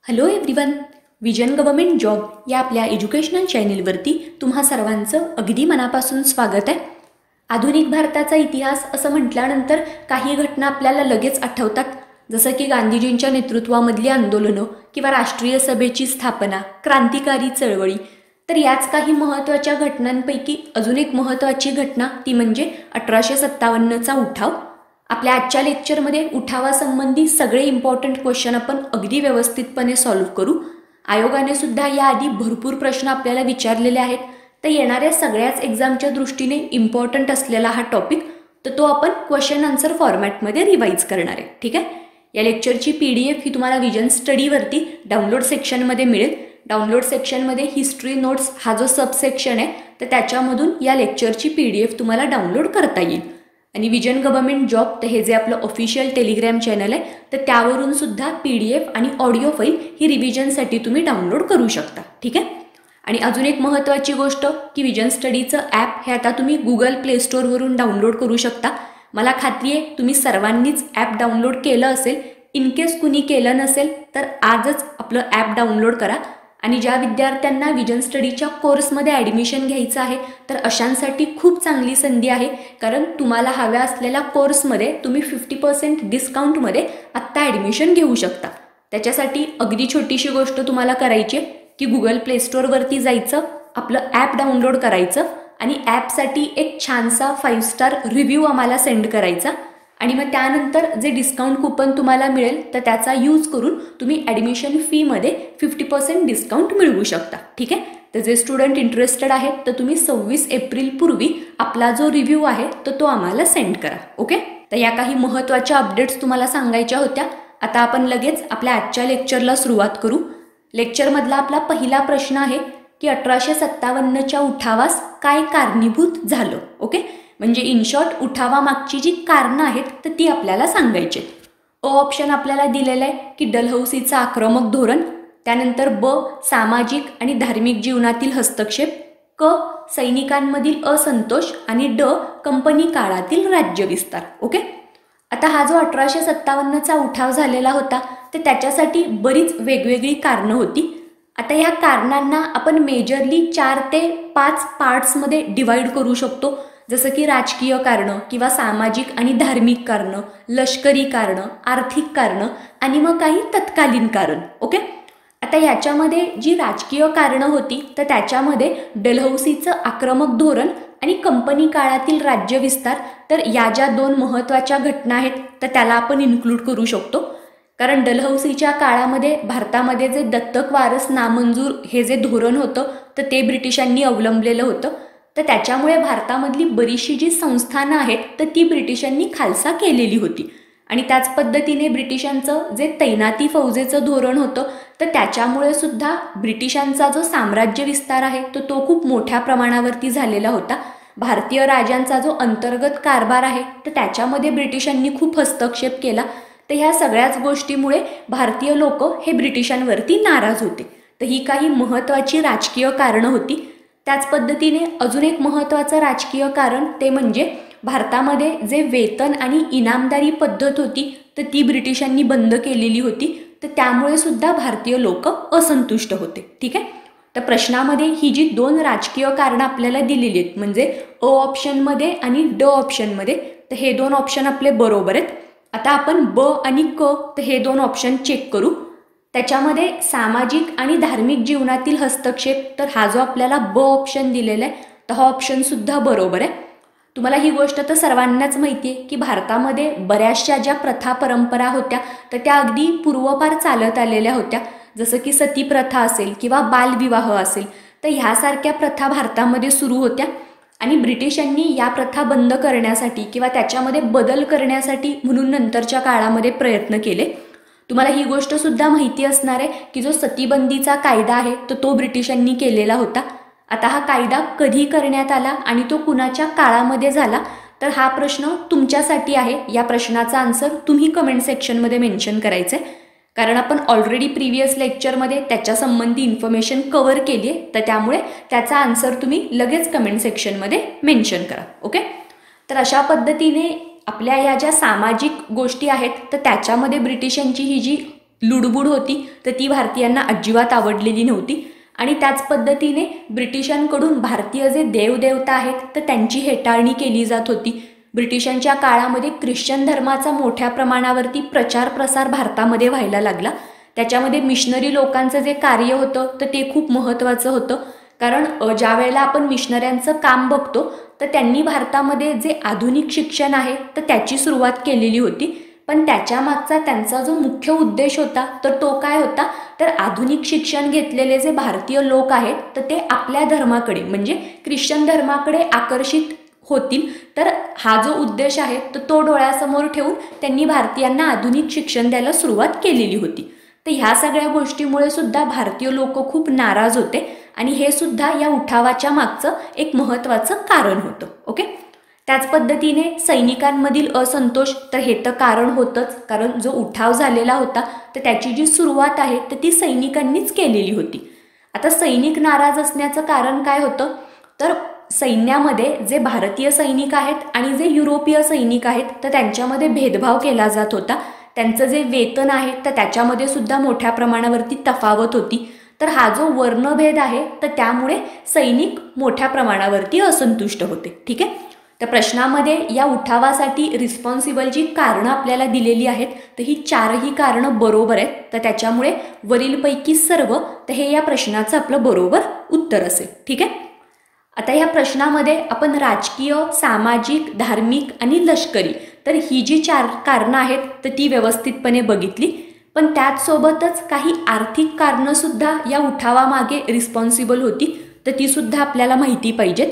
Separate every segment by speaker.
Speaker 1: Hello everyone. Vision government job या आपल्या educational चॅनेलवरती तुम्हा सर्वांचं अगदी मनापासून स्वागत आहे. आधुनिक भारताचा इतिहास असं म्हटल्यानंतर काही घटना आपल्याला लगेच आठवतात, जसं की गांधीजींच्या नेतृत्वामधली आंदोलनं किंवा राष्ट्रीय सभेची स्थापना, क्रांतिकारी चळवळी. तर याच काही महत्त्वाच्या घटनांपैकी अजून एक महत्त्वाची घटना ती म्हणजे 1857चा उठाव. आपल्या आजच्या लेक्चरमध्ये उठावासंबंधी सगळे इम्पॉर्टंट क्वेश्चन आपण अगदी व्यवस्थितपणे सॉल्व्ह करू. आयोगाने सुद्धा याआधी भरपूर प्रश्न आपल्याला विचारलेले आहेत, तर येणाऱ्या सगळ्याच एक्झामच्या दृष्टीने इम्पॉर्टंट असलेला हा टॉपिक, तर तो आपण क्वेश्चन आन्सर फॉर्मॅटमध्ये रिवाईज करणार आहे. ठीक आहे. या लेक्चरची PDF ही तुम्हाला विजन स्टडीवरती डाउनलोड सेक्शनमध्ये मिळेल. डाउनलोड सेक्शनमध्ये हिस्ट्री नोट्स हा जो सबसेक्शन आहे, तर त्याच्यामधून या लेक्चरची PDF तुम्हाला डाउनलोड करता येईल. आणि विजन गव्हर्नमेंट जॉब तर हे जे आपलं ऑफिशियल टेलिग्राम चॅनल आहे, तर त्यावरून सुद्धा PDF आणि ऑडिओ फाईल ही रिव्हिजनसाठी तुम्ही डाउनलोड करू शकता. ठीक आहे. आणि अजून एक महत्त्वाची गोष्ट की विजन स्टडीचं ॲप हे आता तुम्ही गुगल प्ले स्टोअरवरून डाउनलोड करू शकता. मला खात्री आहे तुम्ही सर्वांनीच ॲप डाउनलोड केलं असेल. इन केस कुणी केलं नसेल तर आजच आपलं ॲप डाउनलोड करा. आणि ज्या विद्यार्थ्यांना विजन स्टडीच्या कोर्समध्ये ॲडमिशन घ्यायचं आहे, तर अशांसाठी खूप चांगली संधी आहे, कारण तुम्हाला हव्या असलेल्या कोर्समध्ये तुम्ही 50% डिस्काउंटमध्ये आत्ता ॲडमिशन घेऊ शकता. त्याच्यासाठी अगदी छोटीशी गोष्ट तुम्हाला करायची आहे की गुगल प्ले स्टोअरवरती जायचं, आपलं ॲप डाउनलोड करायचं आणि ॲपसाठी एक छानसा 5 स्टार रिव्ह्यू आम्हाला सेंड करायचा. आणि मग त्यानंतर जे डिस्काउंट कुपन तुम्हाला मिळेल तर त्याचा यूज करून तुम्ही ॲडमिशन फीमध्ये 50% डिस्काउंट मिळवू शकता. ठीक आहे. तर जे स्टुडंट इंटरेस्टेड आहेत तर तुम्ही 26 एप्रिलपूर्वी आपला जो रिव्ह्यू आहे तर तो आम्हाला सेंड करा. ओके. तर या काही महत्त्वाच्या अपडेट्स तुम्हाला सांगायच्या होत्या. आता आपण लगेच आपल्या आजच्या लेक्चरला सुरुवात करू. लेक्चरमधला आपला पहिला प्रश्न आहे की 1857च्या उठावास काय कारणीभूत झालं. ओके. म्हणजे इन शॉर्ट उठावामागची जी कारणं आहेत तर ती आपल्याला सांगायची. ऑप्शन आपल्याला दिलेलं आहे की डलहौसीचं आक्रमक धोरण, त्यानंतर ब सामाजिक आणि धार्मिक जीवनातील हस्तक्षेप, क सैनिकांमधील असंतोष आणि ड कंपनी काळातील राज्यविस्तार. ओके. आता हा जो 1857चा उठाव झालेला होता तर त्याच्यासाठी बरीच वेगवेगळी कारणं होती. आता या कारणांना आपण मेजरली 4 ते 5 पार्ट्समध्ये डिवाइड करू शकतो, जसं की राजकीय कारणं किंवा सामाजिक आणि धार्मिक कारणं, लष्करी कारणं, आर्थिक कारणं आणि मग काही तत्कालीन कारण. ओके. आता याच्यामध्ये जी राजकीय कारणं होती तर त्याच्यामध्ये डलहौसीचं आक्रमक धोरण आणि कंपनी काळातील राज्यविस्तार, तर या ज्या 2 महत्त्वाच्या घटना आहेत तर त्याला आपण इन्क्लूड करू शकतो. कारण डलहौसीच्या काळामध्ये भारतामध्ये जे दत्तक वारस नामंजूर हे जे धोरण होतं तर ते ब्रिटिशांनी अवलंबलेलं होतं. तर त्याच्यामुळे भारतामधली बरीचशी जी संस्थानं आहेत तर ती ब्रिटिशांनी खालसा केलेली होती. आणि त्याच पद्धतीने ब्रिटिशांचं जे तैनाती फौजेचं धोरण होतं तर त्याच्यामुळे सुद्धा ब्रिटिशांचा जो साम्राज्य विस्तार आहे तर तो खूप मोठ्या प्रमाणावरती झालेला होता. भारतीय राजांचा जो अंतर्गत कारभार आहे तर त्याच्यामध्ये ब्रिटिशांनी खूप हस्तक्षेप केला. तर ह्या सगळ्याच गोष्टीमुळे भारतीय लोक हे ब्रिटिशांवरती नाराज होते. तर ही काही महत्त्वाची राजकीय कारणं होती. त्याच पद्धतीने अजून एक महत्त्वाचं राजकीय कारण ते म्हणजे भारतामध्ये जे वेतन आणि इनामदारी पद्धत होती तर ती ब्रिटिशांनी बंद केलेली होती. तर त्यामुळे सुद्धा भारतीय लोक असंतुष्ट होते. ठीक आहे. तर प्रश्नामध्ये ही जी 2 राजकीय कारणं आपल्याला दिलेली आहेत, म्हणजे अ ऑप्शनमध्ये आणि ड ऑप्शनमध्ये, तर हे 2 ऑप्शन आपले बरोबर आहेत. आता आपण ब आणि क तर हे 2 ऑप्शन चेक करू. त्याच्यामध्ये सामाजिक आणि धार्मिक जीवनातील हस्तक्षेप, तर हा जो आपल्याला ब ऑप्शन दिलेला आहे तर हा ऑप्शन सुद्धा बरोबर आहे. तुम्हाला ही गोष्ट तर सर्वांनाच माहिती आहे की भारतामध्ये बऱ्याचशा ज्या प्रथा परंपरा होत्या तर त्या अगदी पूर्वपार चालत आलेल्या होत्या, जसं की सती प्रथा असेल किंवा बालविवाह असेल. तर ह्यासारख्या प्रथा भारतामध्ये सुरू होत्या आणि ब्रिटिशांनी या प्रथा बंद करण्यासाठी किंवा त्याच्यामध्ये बदल करण्यासाठी म्हणून नंतरच्या काळामध्ये प्रयत्न केले. तुम्हाला ही गोष्ट सुद्धा माहिती असणार आहे की जो सतीबंदीचा कायदा आहे तर तो ब्रिटिशांनी केलेला होता. आता हा कायदा कधी करण्यात आला आणि तो कुणाच्या काळामध्ये झाला, तर हा प्रश्न तुमच्यासाठी आहे. या प्रश्नाचा आन्सर तुम्ही कमेंट सेक्शनमध्ये मेन्शन करायचं आहे, कारण आपण ऑलरेडी प्रिव्हियस लेक्चरमध्ये त्याच्यासंबंधी इन्फॉर्मेशन कव्हर केली आहे. तर त्यामुळे त्याचा आन्सर तुम्ही लगेच कमेंट सेक्शनमध्ये मेन्शन करा. ओके. तर अशा पद्धतीने आपल्या या ज्या सामाजिक गोष्टी आहेत तर त्याच्यामध्ये ब्रिटिशांची ही जी लुडबुड होती तर ती भारतीयांना अजिबात आवडलेली नव्हती. आणि त्याच पद्धतीने ब्रिटिशांकडून भारतीय जे देवदेवता आहेत तर त्यांची हेटाळणी केली जात होती. ब्रिटिशांच्या काळामध्ये ख्रिश्चन धर्माचा मोठ्या प्रमाणावरती प्रचार प्रसार भारतामध्ये व्हायला लागला. त्याच्यामध्ये मिशनरी लोकांचं जे कार्य होतं तर ते खूप महत्त्वाचं होतं. कारण ज्या वेळेला आपण मिशनऱ्यांचं काम बघतो तर त्यांनी भारतामध्ये जे आधुनिक शिक्षण आहे तर त्याची सुरुवात केलेली होती. पण त्याच्या मागचा त्यांचा जो मुख्य उद्देश होता तर तो काय होता, तर आधुनिक शिक्षण घेतलेले जे भारतीय लोक आहेत तर ते आपल्या धर्माकडे म्हणजे ख्रिश्चन धर्माकडे आकर्षित होतील. तर हा जो उद्देश आहे तर तो डोळ्यासमोर ठेवून त्यांनी भारतीयांना आधुनिक शिक्षण द्यायला सुरुवात केलेली होती. तर ह्या सगळ्या गोष्टीमुळे सुद्धा भारतीय लोक खूप नाराज होते आणि हे सुद्धा या उठावाच्या मागचं एक महत्त्वाचं कारण होतं. ओके. त्याच पद्धतीने सैनिकांमधील असंतोष तर हे तर कारण होतंच, कारण जो उठाव झालेला होता तर त्याची जी सुरुवात आहे तर ती सैनिकांनीच केलेली होती. आता सैनिक नाराज असण्याचं कारण काय होतं, तर सैन्यामध्ये जे भारतीय सैनिक आहेत आणि जे युरोपीय सैनिक आहेत तर त्यांच्यामध्ये भेदभाव केला जात होता. त्यांचं जे वेतन आहे तर त्याच्यामध्ये सुद्धा मोठ्या प्रमाणावरती तफावत होती. तर हा जो वर्णभेद आहे तर त्यामुळे सैनिक मोठ्या प्रमाणावरती असंतुष्ट होते. ठीक आहे. तर प्रश्नामध्ये या उठावासाठी रिस्पॉन्सिबल जी कारणं आपल्याला दिलेली आहेत तर ही चारही कारणं बरोबर आहेत. तर त्याच्यामुळे वरीलपैकी सर्व तर हे या प्रश्नाचं आपलं बरोबर उत्तर असेल. ठीक आहे. आता ह्या प्रश्नामध्ये आपण राजकीय, सामाजिक, धार्मिक आणि लष्करी तर ही जी चार कारणं आहेत तर ती व्यवस्थितपणे बघितली. पण त्याचसोबतच काही आर्थिक कारणं सुद्धा या उठावामागे रिस्पॉन्सिबल होती तर ती सुद्धा आपल्याला माहिती पाहिजेत.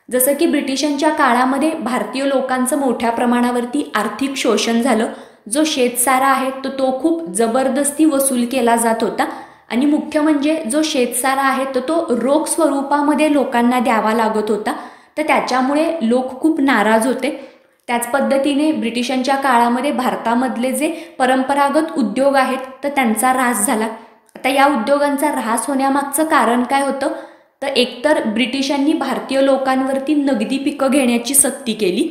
Speaker 1: जसं की ब्रिटिशांच्या काळामध्ये भारतीय लोकांचं मोठ्या प्रमाणावरती आर्थिक शोषण झालं. जो शेतसारा आहे तो खूप जबरदस्ती वसूल केला जात होता आणि मुख्य म्हणजे जो शेतसारा आहे तो रोख स्वरूपामध्ये लोकांना द्यावा लागत होता. तर त्याच्यामुळे लोक खूप नाराज होते. त्याच पद्धतीने ब्रिटिशांच्या काळामध्ये भारतामधले जे परंपरागत उद्योग आहेत तर त्यांचा ऱ्हास झाला. आता या उद्योगांचा ऱ्हास होण्यामागचं कारण काय होतं, तर एकतर ब्रिटिशांनी भारतीय लोकांवरती नगदी पिकं घेण्याची सक्ती केली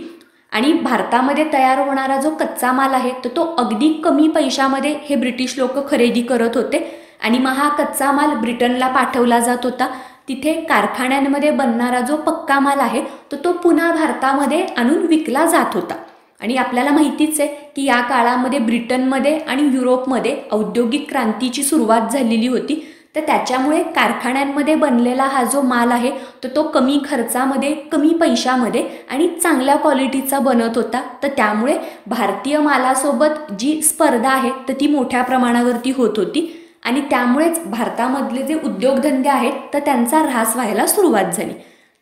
Speaker 1: आणि भारतामध्ये तयार होणारा जो कच्चा माल आहे तर तो अगदी कमी पैशामध्ये हे ब्रिटिश लोक खरेदी करत होते आणि मग हा कच्चा माल ब्रिटनला पाठवला जात होता. तिथे कारखान्यांमध्ये बनणारा जो पक्का माल आहे तर तो पुन्हा भारतामध्ये आणून विकला जात होता. आणि आपल्याला माहितीच आहे की या काळामध्ये ब्रिटनमध्ये आणि युरोपमध्ये औद्योगिक क्रांतीची सुरुवात झालेली होती. तर त्याच्यामुळे कारखान्यांमध्ये बनलेला हा जो माल आहे तर तो कमी खर्चामध्ये, कमी पैशामध्ये आणि चांगल्या क्वालिटीचा बनत होता. तर त्यामुळे भारतीय मालासोबत जी स्पर्धा आहे तर ती मोठ्या प्रमाणावरती होत होती आणि त्यामुळेच भारतामधले जे उद्योगधंदे आहेत तर त्यांचा ऱ्हास व्हायला सुरुवात झाली.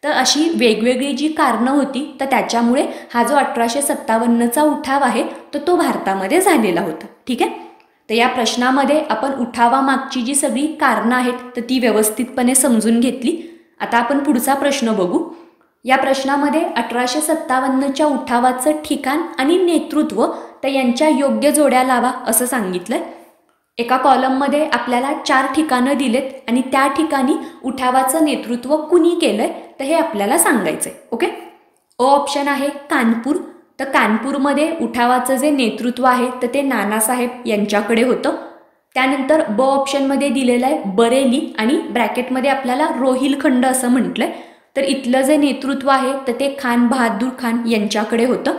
Speaker 1: तर अशी वेगवेगळी जी कारणं होती तर त्याच्यामुळे हा जो 1857चा उठाव आहे तर तो भारतामध्ये झालेला होता. ठीक आहे. तर या प्रश्नामध्ये आपण उठावामागची जी सगळी कारणं आहेत तर ती व्यवस्थितपणे समजून घेतली. आता आपण पुढचा प्रश्न बघू. या प्रश्नामध्ये 1857च्या उठावाचं ठिकाण आणि नेतृत्व तर यांच्या योग्य जोड्या लावा असं सांगितलंय. एका कॉलममध्ये आपल्याला 4 ठिकाणं दिलेत आणि त्या ठिकाणी उठावाचं नेतृत्व कुणी केलंय तर हे आपल्याला सांगायचंय. ओके. अ ऑप्शन आहे कानपूर. तर कानपूरमध्ये उठावाचं जे नेतृत्व आहे तर ते नानासाहेब यांच्याकडे होतं. त्यानंतर ब ऑप्शनमध्ये दिलेलं आहे बरेली आणि ब्रॅकेटमध्ये आपल्याला रोहिलखंड असं म्हटलंय. तर इथलं जे नेतृत्व आहे तर ते खान बहादूर खान यांच्याकडे होतं.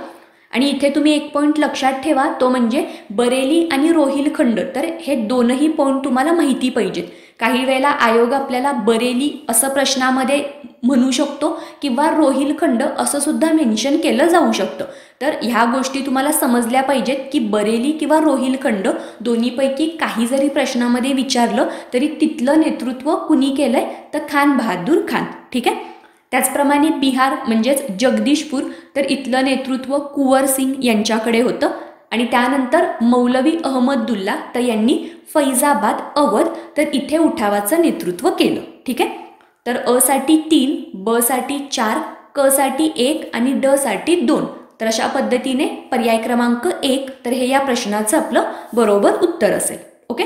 Speaker 1: आणि इथे तुम्ही एक पॉईंट लक्षात ठेवा, तो म्हणजे बरेली आणि रोहिलखंड. तर हे दोनही पॉईंट तुम्हाला माहिती पाहिजेत. काही वेळेला आयोग आपल्याला बरेली असं प्रश्नामध्ये म्हणू शकतो किंवा रोहिलखंड असं सुद्धा मेन्शन केलं जाऊ शकतं. तर ह्या गोष्टी तुम्हाला समजल्या पाहिजेत की बरेली किंवा रोहिलखंड दोन्हीपैकी काही जरी प्रश्नामध्ये विचारलं तरी तिथलं नेतृत्व कुणी केलंय तर खान बहादूर खान. ठीक आहे. त्याचप्रमाणे बिहार म्हणजेच जगदीशपूर तर इथलं नेतृत्व कुंवर सिंग यांच्याकडे होतं. आणि त्यानंतर मौलवी अहमदुल्ला तर यांनी फैजाबाद अवध तर इथे उठावाचं नेतृत्व केलं. ठीक आहे. तर अ साठी 3, ब साठी 4, क साठी 1 आणि ड साठी 2. तर अशा पद्धतीने पर्याय क्रमांक 1 तर हे या प्रश्नाचं आपलं बरोबर उत्तर असेल. ओके.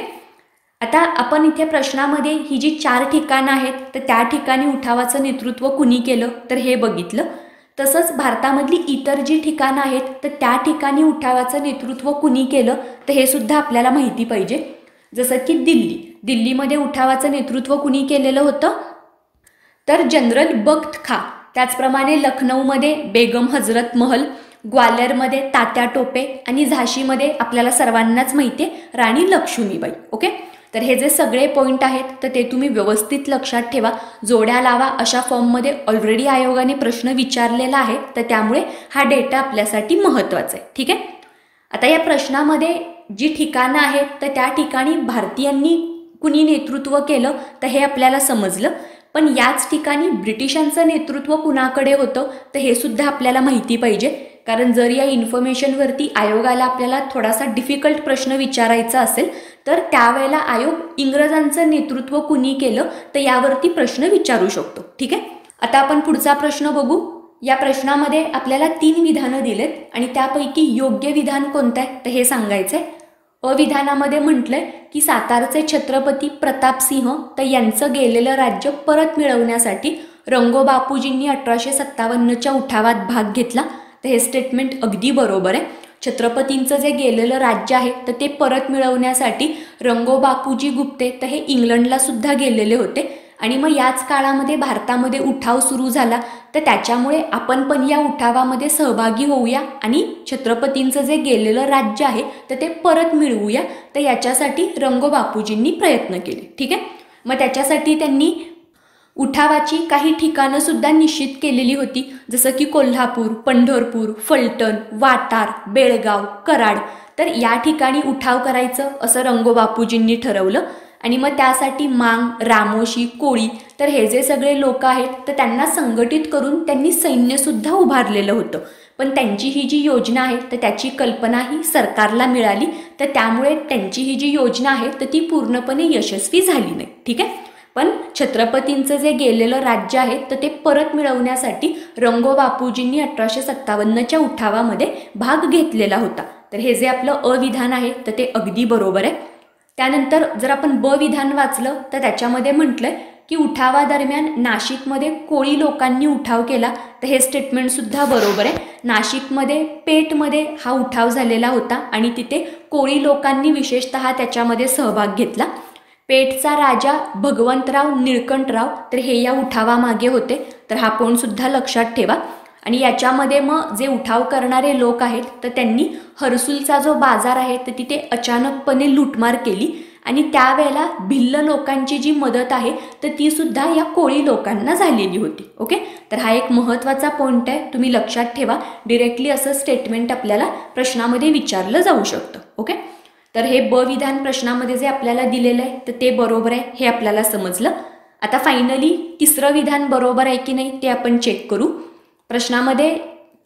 Speaker 1: आता आपण इथे प्रश्नामध्ये ही जी 4 ठिकाणं आहेत तर त्या ठिकाणी उठावाचं नेतृत्व कुणी केलं तर हे बघितलं. तसंच भारतामधली इतर जी ठिकाणं आहेत तर त्या ठिकाणी उठावाचं नेतृत्व कुणी केलं तर हे सुद्धा आपल्याला माहिती पाहिजे. जसं की दिल्लीमध्ये उठावाचं नेतृत्व कुणी केलेलं होतं, तर जनरल बख्त खां. त्याचप्रमाणे लखनौमध्ये बेगम हजरत महल, ग्वाल्हेरमध्ये तात्या टोपे आणि झाशीमध्ये आपल्याला सर्वांनाच माहिती आहे राणी लक्ष्मीबाई. ओके, तर हे जे सगळे पॉईंट आहेत तर ते तुम्ही व्यवस्थित लक्षात ठेवा. जोड्या लावा अशा फॉर्ममध्ये ऑलरेडी आयोगाने प्रश्न विचारलेला आहे, तर त्यामुळे हा डेटा आपल्यासाठी महत्त्वाचा आहे. ठीक आहे. आता या प्रश्नामध्ये जी ठिकाणं आहेत तर त्या ठिकाणी भारतीयांनी कुणी नेतृत्व केलं तर हे आपल्याला समजलं, पण याच ठिकाणी ब्रिटिशांचं नेतृत्व कुणाकडे होतं तर हे सुद्धा आपल्याला माहिती पाहिजे. कारण जर या इन्फॉर्मेशनवरती आयोगाला आपल्याला थोडासा डिफिकल्ट प्रश्न विचारायचा असेल तर त्यावेळेला आयोग इंग्रजांचं नेतृत्व कुणी केलं तर यावरती प्रश्न विचारू शकतो. ठीक आहे. आता आपण पुढचा प्रश्न बघू. या प्रश्नामध्ये आपल्याला 3 विधानं दिलेत आणि त्यापैकी योग्य विधान कोणतं आहे तर हे सांगायचं आहे. अविधानामध्ये म्हटलंय की सातारचे छत्रपती प्रतापसिंह तर यांचं गेलेलं राज्य परत मिळवण्यासाठी रंगो बापूजींनी 1857च्या उठावात भाग घेतला. तर हे स्टेटमेंट अगदी बरोबर आहे. छत्रपतींचं जे गेलेलं राज्य आहे तर ते परत मिळवण्यासाठी रंगो बापूजी गुप्ते तर हे इंग्लंडला सुद्धा गेलेले होते आणि मग याच काळामध्ये भारतामध्ये उठाव सुरू झाला, तर त्याच्यामुळे आपण पण या उठावामध्ये सहभागी होऊया आणि छत्रपतींचं जे गेलेलं राज्य आहे तर ते परत मिळवूया. तर याच्यासाठी रंगो बापूजींनी प्रयत्न केले. ठीक आहे. मग त्याच्यासाठी त्यांनी उठावाची काही ठिकाणं सुद्धा निश्चित केलेली होती, जसं की कोल्हापूर, पंढरपूर, फलटण, वाटार, बेळगाव, कराड. तर या ठिकाणी उठाव करायचं असं रंगो बापूजींनी ठरवलं आणि मग त्यासाठी मांग, रामोशी, कोळी तर हे जे सगळे लोक आहेत तर त्यांना संघटित करून त्यांनी सैन्यसुद्धा उभारलेलं होतं. पण त्यांची ही जी योजना आहे तर त्याची कल्पना ही सरकारला मिळाली, तर त्यामुळे त्यांची ही जी योजना आहे तर ती पूर्णपणे यशस्वी झाली नाही. ठीक आहे. पण छत्रपतींचं जे गेलेलं राज्य आहे तर ते परत मिळवण्यासाठी रंगो बापूजींनी 1857च्या उठावामध्ये भाग घेतलेला होता. तर हे जे आपलं अविधान आहे तर ते अगदी बरोबर आहे. त्यानंतर जर आपण ब विधान वाचलं तर त्याच्यामध्ये म्हटलंय की उठावादरम्यान नाशिकमध्ये कोळी लोकांनी उठाव केला. तर हे स्टेटमेंटसुद्धा बरोबर आहे. नाशिकमध्ये पेठमध्ये हा उठाव झालेला होता आणि तिथे कोळी लोकांनी विशेषतः त्याच्यामध्ये सहभाग घेतला. पेठचा राजा भगवंतराव निळकंठराव तर हे या उठावामागे होते. तर हा पॉईंटसुद्धा लक्षात ठेवा. आणि याच्यामध्ये मग जे उठाव करणारे लोक आहेत तर त्यांनी हर्सुलचा जो बाजार आहे तर तिथे अचानकपणे लूटमार केली आणि त्यावेळेला भिल्ल लोकांची जी मदत आहे तर ती सुद्धा या कोळी लोकांना झालेली होती. ओके, तर हा एक महत्त्वाचा पॉईंट आहे, तुम्ही लक्षात ठेवा. डिरेक्टली असं स्टेटमेंट आपल्याला प्रश्नामध्ये विचारलं जाऊ शकतं. ओके, तर हे ब विधान प्रश्नामध्ये जे आपल्याला दिलेलं आहे तर ते बरोबर आहे, हे आपल्याला समजलं. आता फायनली तिसरं विधान बरोबर आहे की नाही ते आपण चेक करू. प्रश्नामध्ये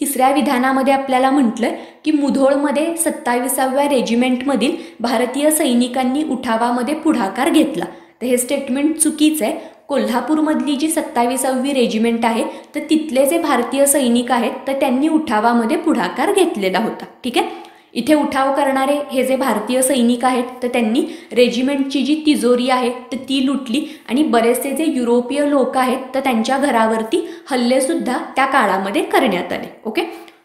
Speaker 1: तिसऱ्या विधानामध्ये आपल्याला म्हटलं की मुधोळमध्ये 27व्या रेजिमेंटमधील भारतीय सैनिकांनी उठावामध्ये पुढाकार घेतला. तर हे स्टेटमेंट चुकीचं आहे. कोल्हापूरमधली जी 27वी रेजिमेंट आहे तर तिथले जे भारतीय सैनिक आहेत तर त्यांनी उठावामध्ये पुढाकार घेतलेला होता. ठीक आहे. इथे उठाव करणारे हे जे भारतीय सैनिक आहेत तर त्यांनी रेजिमेंटची जी तिजोरी आहे तर ती लुटली आणि बरेचसे जे युरोपीय लोक आहेत तर त्यांच्या घरावरती हल्लेसुद्धा त्या काळामध्ये करण्यात आले. ओके,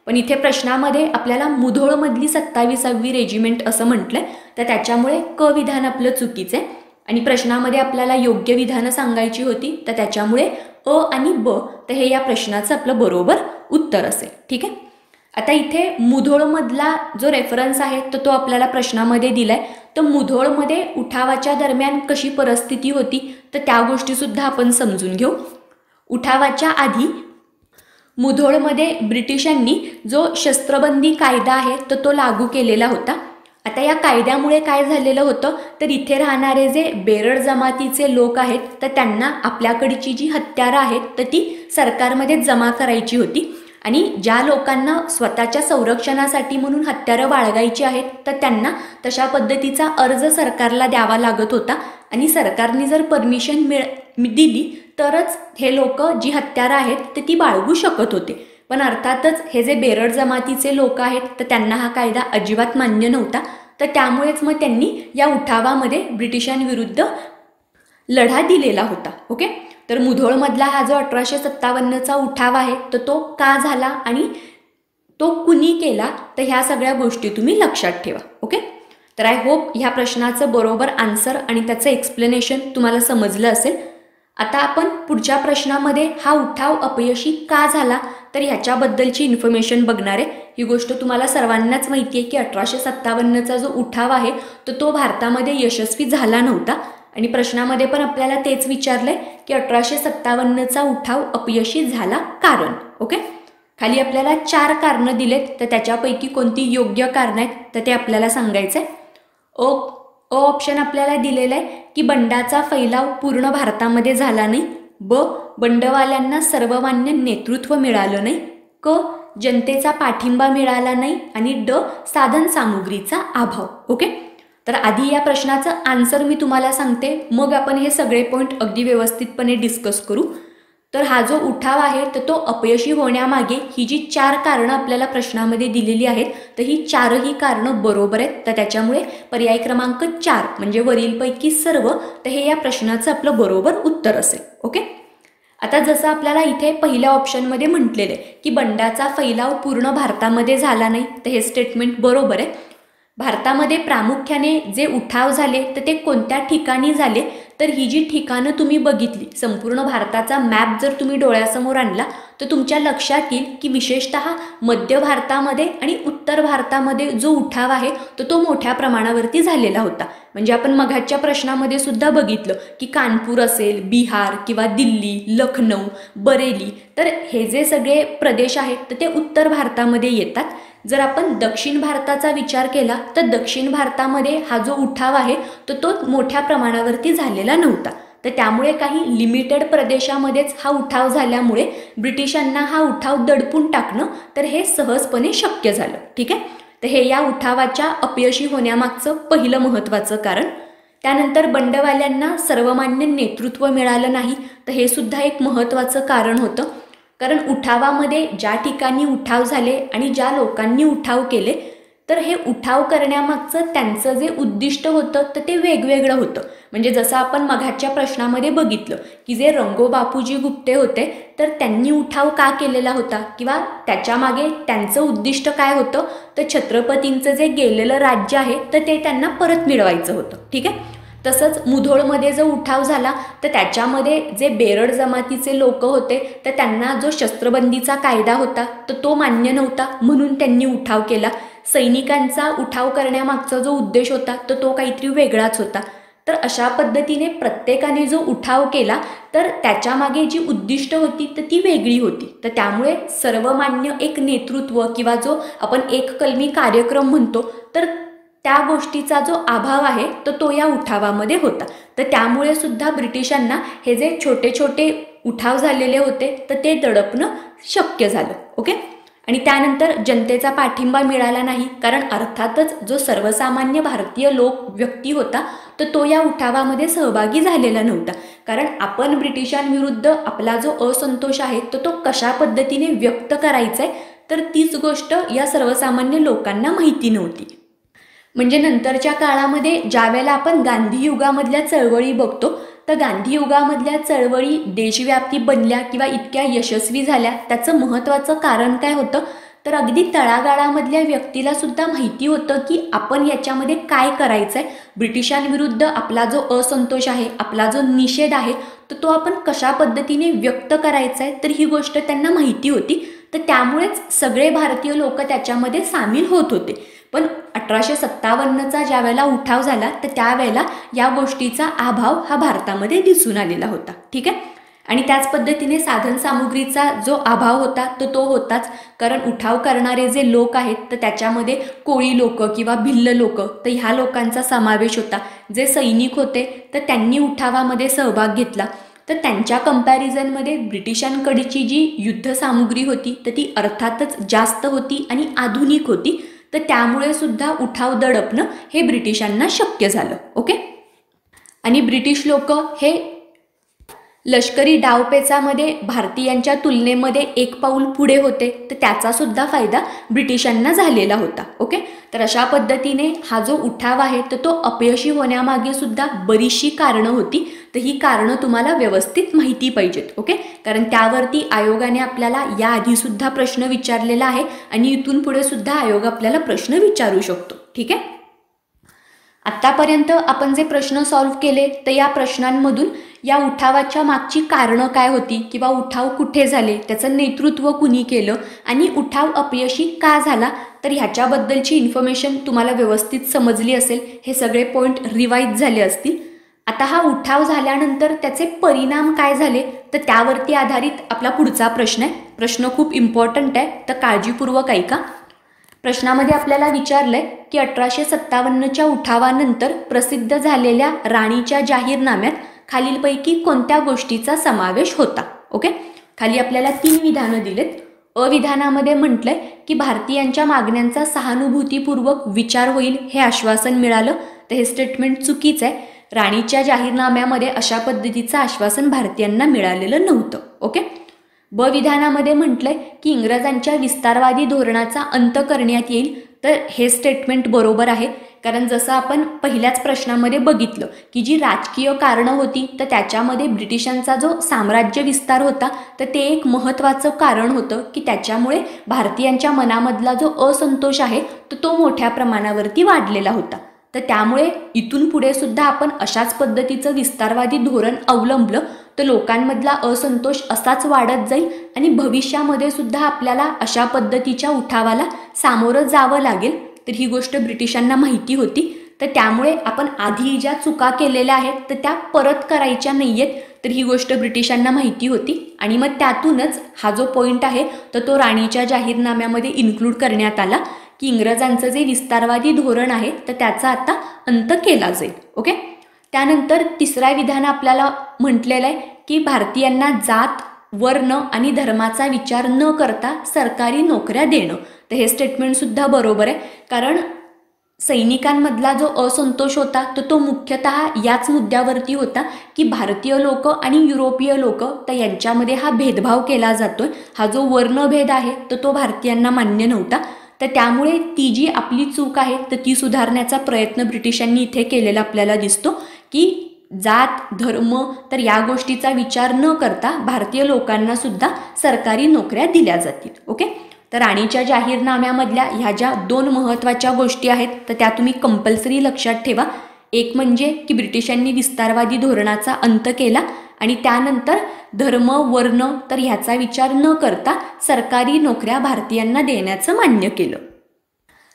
Speaker 1: पण इथे प्रश्नामध्ये आपल्याला मुधोळमधली 27वी रेजिमेंट असं म्हटलंय, तर त्याच्यामुळे क विधान आपलं चुकीचं आहे आणि प्रश्नामध्ये आपल्याला योग्य विधानं सांगायची होती, तर त्याच्यामुळे अ आणि ब तर हे या प्रश्नाचं आपलं बरोबर उत्तर असेल. ठीक आहे. आता इथे मुधोळमधला जो रेफरन्स आहे तर तो आपल्याला प्रश्नामध्ये दिलाय. तर मुधोळमध्ये उठावाच्या दरम्यान कशी परिस्थिती होती तर त्या गोष्टीसुद्धा आपण समजून घेऊ. उठावाच्या आधी मुधोळमध्ये ब्रिटिशांनी जो शस्त्रबंदी कायदा आहे तर तो लागू केलेला होता. आता या कायद्यामुळे काय झालेलं होतं तर इथे राहणारे जे बेरड जमातीचे लोक आहेत तर त्यांना आपल्याकडची जी हत्यारं आहेत तर ती सरकारमध्ये जमा करायची होती आणि ज्या लोकांना स्वतःच्या संरक्षणासाठी म्हणून हत्यारं बाळगायची आहेत तर त्यांना तशा पद्धतीचा अर्ज सरकारला द्यावा लागत होता आणि सरकारने जर परमिशन दिली तरच हे लोक जी हत्यारं आहेत तर ती बाळगू शकत होते. पण अर्थातच हे जे बेरड जमातीचे लोक आहेत तर त्यांना हा कायदा अजिबात मान्य नव्हता. तर त्यामुळेच मग त्यांनी या उठावामध्ये ब्रिटिशांविरुद्ध लढा दिलेला होता. ओके, तर मुधोळमधला हा जो 1857चा उठाव आहे तर तो का झाला आणि तो कुणी केला तर ह्या सगळ्या गोष्टी तुम्ही लक्षात ठेवा. ओके, तर आय होप ह्या प्रश्नाचं बरोबर आन्सर आणि त्याचं एक्सप्लेनेशन तुम्हाला समजलं असेल. आता आपण पुढच्या प्रश्नामध्ये हा उठाव अपयशी का झाला तर ह्याच्याबद्दलची इन्फॉर्मेशन बघणार आहे. ही गोष्ट तुम्हाला सर्वांनाच माहिती आहे की 1857चा जो उठाव आहे तो भारतामध्ये यशस्वी झाला नव्हता. आणि प्रश्नामध्ये पण आपल्याला तेच विचारलंय की 1857चा उठाव अपयशी झाला कारण. ओके, खाली आपल्याला 4 कारणं दिलेत, तर त्याच्यापैकी कोणती योग्य कारणं आहेत तर ते आपल्याला सांगायचं आहे. अ ऑप्शन आपल्याला दिलेलं आहे की बंडाचा फैलाव पूर्ण भारतामध्ये झाला नाही. ब बंडवाल्यांना सर्वमान्य नेतृत्व मिळालं नाही. क जनतेचा पाठिंबा मिळाला नाही. आणि ड साधन सामुग्रीचा अभाव. ओके, तर आधी या प्रश्नाचं आन्सर मी तुम्हाला सांगते, मग आपण हे सगळे पॉईंट अगदी व्यवस्थितपणे डिस्कस करू. तर हा जो उठाव आहे तर तो अपयशी होण्यामागे ही जी 4 कारणं आपल्याला प्रश्नामध्ये दिलेली आहेत तर ही 4ही कारणं बरोबर आहेत. तर त्याच्यामुळे पर्याय क्रमांक 4 म्हणजे वरीलपैकी सर्व, तर हे या प्रश्नाचं आपलं बरोबर उत्तर असेल. ओके, आता जसं आपल्याला इथे पहिल्या ऑप्शनमध्ये म्हटलेलं आहे की बंडाचा फैलाव पूर्ण भारतामध्ये झाला नाही, तर हे स्टेटमेंट बरोबर आहे. भारतामध्ये प्रामुख्याने जे उठाव झाले तर ते कोणत्या ठिकाणी झाले तर ही जी ठिकाणं तुम्ही बघितली, संपूर्ण भारताचा मॅप जर तुम्ही डोळ्यासमोर आणला तर तुमच्या लक्षात येईल की विशेषतः मध्य भारतामध्ये आणि उत्तर भारतामध्ये जो उठाव आहे तर तो मोठ्या प्रमाणावरती झालेला होता. म्हणजे आपण मघाच्या प्रश्नामध्ये सुद्धा बघितलं की कानपूर असेल, बिहार किंवा दिल्ली, लखनौ, बरेली, तर हे जे सगळे प्रदेश आहेत तर ते उत्तर भारतामध्ये येतात. जर आपण दक्षिण भारताचा विचार केला तर दक्षिण भारतामध्ये हा जो उठाव आहे तर तो मोठ्या प्रमाणावरती झालेला नव्हता. तर त्यामुळे काही लिमिटेड प्रदेशामध्येच हा उठाव झाल्यामुळे ब्रिटिशांना हा उठाव दडपून टाकणं तर हे सहजपणे शक्य झालं. ठीक आहे, तर हे या उठावाच्या अपयशी होण्यामागचं पहिलं महत्त्वाचं कारण. त्यानंतर बंडवाल्यांना सर्वमान्य नेतृत्व मिळालं नाही, तर हे सुद्धा एक महत्त्वाचं कारण होतं. कारण उठावामध्ये ज्या ठिकाणी उठाव झाले आणि ज्या लोकांनी उठाव केले तर हे उठाव करण्यामागचं त्यांचं जे उद्दिष्ट होतं तर ते वेगवेगळं होतं. म्हणजे जसं आपण मघाच्या प्रश्नामध्ये बघितलं की जे रंगो बापूजी गुप्ते होते तर त्यांनी उठाव का केलेला होता किंवा त्याच्यामागे त्यांचं उद्दिष्ट काय होतं तर छत्रपतींचं जे गेलेलं राज्य आहे तर ते त्यांना परत मिळवायचं होतं. ठीक आहे, तसंच मुधोळमध्ये जो उठाव झाला तर त्याच्यामध्ये जे बेरड जमातीचे लोक होते तर त्यांना जो शस्त्रबंदीचा कायदा होता तर तो मान्य नव्हता, म्हणून त्यांनी उठाव केला. सैनिकांचा उठाव करण्यामागचा जो उद्देश होता तर तो काहीतरी वेगळाच होता. तर अशा पद्धतीने प्रत्येकाने जो उठाव केला तर त्याच्यामागे जी उद्दिष्ट होती तर ती वेगळी होती. तर त्यामुळे सर्वमान्य एक नेतृत्व किंवा जो आपण एक कलमी कार्यक्रम म्हणतो तर त्या गोष्टीचा जो अभाव आहे तर तो या उठावामध्ये होता. तर त्यामुळे सुद्धा ब्रिटिशांना हे जे छोटे छोटे उठाव झालेले होते तर ते दडपणं शक्य झालं. ओके, आणि त्यानंतर जनतेचा पाठिंबा मिळाला नाही, कारण अर्थातच जो सर्वसामान्य भारतीय व्यक्ती होता तर तो या उठावामध्ये सहभागी झालेला नव्हता. कारण आपण ब्रिटिशांविरुद्ध आपला जो असंतोष आहे तर तो कशा पद्धतीने व्यक्त करायचा आहे तर तीच गोष्ट या सर्वसामान्य लोकांना माहिती नव्हती. म्हणजे नंतरच्या काळामध्ये ज्यावेळेला आपण गांधी युगामधल्या चळवळी बघतो तर गांधी युगामधल्या चळवळी देशव्यापी बनल्या किंवा इतक्या यशस्वी झाल्या, त्याचं महत्त्वाचं कारण काय होतं तर अगदी तळागाळामधल्या व्यक्तीला सुद्धा माहिती होतं की आपण याच्यामध्ये काय करायचं आहे, ब्रिटिशांविरुद्ध आपला जो असंतोष आहे, आपला जो निषेध आहे तर तो आपण कशा पद्धतीने व्यक्त करायचा आहे तर ही गोष्ट त्यांना माहिती होती. तर त्यामुळेच सगळे भारतीय लोक त्याच्यामध्ये सामील होत होते. पण 1857चा ज्या वेळेला उठाव झाला तर त्यावेळेला या गोष्टीचा अभाव हा भारतामध्ये दिसून आलेला होता. ठीक आहे, आणि त्याच पद्धतीने साधन सामुग्रीचा जो अभाव होता तो होताच. कारण उठाव करणारे जे लोक आहेत तर त्याच्यामध्ये कोळी लोक किंवा भिल्ल लोक तर ह्या लोकांचा समावेश होता. जे सैनिक होते तर त्यांनी उठावामध्ये सहभाग घेतला. तर त्यांच्या कंपॅरिझनमध्ये ब्रिटिशांकडची जी युद्ध सामुग्री होती तर ती अर्थातच जास्त होती आणि आधुनिक होती. तर त्यामुळे सुद्धा उठाव दडपणं हे ब्रिटिशांना शक्य झालं. ओके, आणि ब्रिटिश लोक हे लष्करी डावपेचामध्ये भारतीयांच्या तुलनेमध्ये एक पाऊल पुढे होते, तर त्याचा सुद्धा फायदा ब्रिटिशांना झालेला होता. ओके, तर अशा पद्धतीने हा जो उठाव आहे तर तो अपयशी होण्यामागे सुद्धा बरीचशी कारणं होती. तर ही कारणं तुम्हाला व्यवस्थित माहिती पाहिजेत. ओके, कारण त्यावरती आयोगाने आपल्याला याआधी सुद्धा प्रश्न विचारलेला आहे आणि इथून पुढे सुद्धा आयोग आपल्याला प्रश्न विचारू शकतो. ठीक आहे, आत्तापर्यंत आपण जे प्रश्न सॉल्व्ह केले तर या प्रश्नांमधून या उठावाच्या मागची कारणं काय होती किंवा उठाव कुठे झाले, त्याचं नेतृत्व कुणी केलं आणि उठाव अपयशी का झाला, तर ह्याच्याबद्दलची इन्फॉर्मेशन तुम्हाला व्यवस्थित समजली असेल. हे सगळे पॉईंट रिवाईज झाले असतील. आता हा उठाव झाल्यानंतर त्याचे परिणाम काय झाले तर त्यावरती आधारित आपला पुढचा प्रश्न आहे. प्रश्न खूप इम्पॉर्टंट आहे, तर काळजीपूर्वक ऐका. प्रश्नामध्ये आपल्याला विचारलंय की 1857च्या उठावानंतर प्रसिद्ध झालेल्या राणीच्या जाहीरनाम्यात खालीलपैकी कोणत्या गोष्टीचा समावेश होता. ओके, खाली आपल्याला 3 विधानं दिलेत. अ विधानामध्ये म्हटलंय की भारतीयांच्या मागण्यांचा सहानुभूतीपूर्वक विचार होईल हे आश्वासन मिळालं, तर हे स्टेटमेंट चुकीचं आहे. राणीच्या जाहीरनाम्यामध्ये अशा पद्धतीचं आश्वासन भारतीयांना मिळालेलं नव्हतं. ओके. ब विधानामध्ये म्हटलंय की इंग्रजांच्या विस्तारवादी धोरणाचा अंत करण्यात येईल, तर हे स्टेटमेंट बरोबर आहे. कारण जसं आपण पहिल्याच प्रश्नामध्ये बघितलं की जी राजकीय कारणं होती तर त्याच्यामध्ये ब्रिटिशांचा जो साम्राज्य विस्तार होता तर ते एक महत्त्वाचं कारण होतं की त्याच्यामुळे भारतीयांच्या मनामधला जो असंतोष आहे तर तो मोठ्या प्रमाणावरती वाढलेला होता. तर त्यामुळे इथून पुढे सुद्धा आपण अशाच पद्धतीचं विस्तारवादी धोरण अवलंबलं तर लोकांमधला असंतोष असाच वाढत जाईल आणि भविष्यामध्ये सुद्धा आपल्याला अशा पद्धतीच्या उठावाला सामोरं जावं लागेल. तर ही गोष्ट ब्रिटिशांना माहिती होती, तर त्यामुळे आपण आधी ज्या चुका केलेल्या आहेत तर त्या परत करायच्या नाही आहेत, तर ही गोष्ट ब्रिटिशांना माहिती होती. आणि मग त्यातूनच हा जो पॉईंट आहे तर तो राणीच्या जाहीरनाम्यामध्ये इन्क्लूड करण्यात आला की इंग्रजांचं जे विस्तारवादी धोरण आहे तर त्याचा आता अंत केला जाईल. ओके. त्यानंतर तिसरा विधान आपल्याला म्हटलेलं आहे की भारतीयांना जात, वर्ण आणि धर्माचा विचार न करता सरकारी नोकऱ्या देणं, तर हे स्टेटमेंट सुद्धा बरोबर आहे. कारण सैनिकांमधला जो असंतोष होता तर तो मुख्यतः याच मुद्द्यावरती होता की भारतीय लोक आणि युरोपीय लोक तर यांच्यामध्ये हा भेदभाव केला जातोय. हा जो वर्णभेद आहे तर तो भारतीयांना मान्य नव्हता. तर त्यामुळे ती जी आपली चूक आहे तर ती सुधारण्याचा प्रयत्न ब्रिटिशांनी इथे केलेला आपल्याला दिसतो की जात, धर्म तर या गोष्टीचा विचार न करता भारतीय लोकांना सुद्धा सरकारी नोकऱ्या दिल्या जातील. ओके. तर राणीच्या जाहीरनाम्यामधल्या ह्या ज्या 2 महत्त्वाच्या गोष्टी आहेत तर त्या तुम्ही कंपल्सरी लक्षात ठेवा. एक म्हणजे की ब्रिटिशांनी विस्तारवादी धोरणाचा अंत केला आणि त्यानंतर धर्म, वर्ण तर ह्याचा विचार न करता सरकारी नोकऱ्या भारतीयांना देण्याचं मान्य केलं.